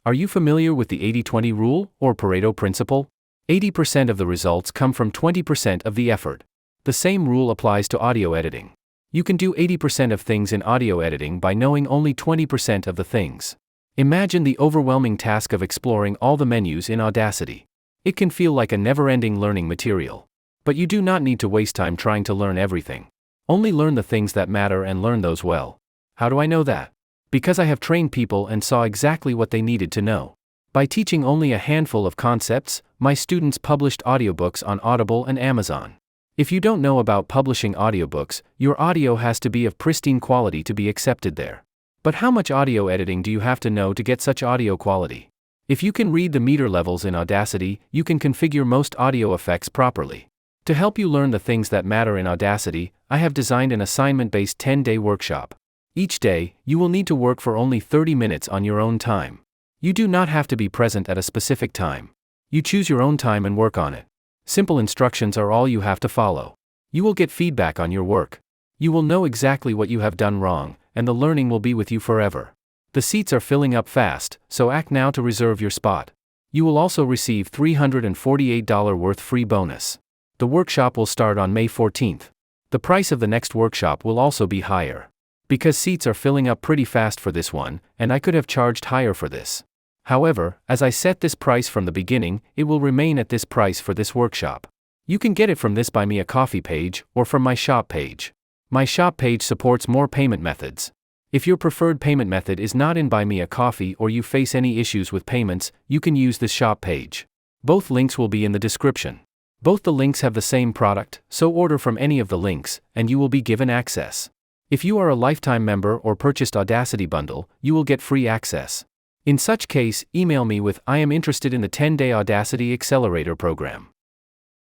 Are you familiar with the 80-20 rule, or Pareto principle? 80% of the results come from 20% of the effort. The same rule applies to audio editing. You can do 80% of things in audio editing by knowing only 20% of the things. Imagine the overwhelming task of exploring all the menus in Audacity. It can feel like a never-ending learning material. But you do not need to waste time trying to learn everything. Only learn the things that matter and learn those well. How do I know that? Because I have trained people and saw exactly what they needed to know. By teaching only a handful of concepts, my students published audiobooks on Audible and Amazon. If you don't know about publishing audiobooks, your audio has to be of pristine quality to be accepted there. But how much audio editing do you have to know to get such audio quality? If you can read the meter levels in Audacity, you can configure most audio effects properly. To help you learn the things that matter in Audacity, I have designed an assignment-based 10-day workshop. Each day, you will need to work for only 30 minutes on your own time. You do not have to be present at a specific time. You choose your own time and work on it. Simple instructions are all you have to follow. You will get feedback on your work. You will know exactly what you have done wrong, and the learning will be with you forever. The seats are filling up fast, so act now to reserve your spot. You will also receive $348 worth free bonus. The workshop will start on May 14th. The price of the next workshop will also be higher. Because seats are filling up pretty fast for this one, and I could have charged higher for this. However, as I set this price from the beginning, it will remain at this price for this workshop. You can get it from this Buy Me a Coffee page, or from my shop page. My shop page supports more payment methods. If your preferred payment method is not in Buy Me a Coffee or you face any issues with payments, you can use the shop page. Both links will be in the description. Both the links have the same product, so order from any of the links, and you will be given access. If you are a lifetime member or purchased Audacity bundle, you will get free access. In such case, email me with "I am interested in the 10-day Audacity Accelerator program."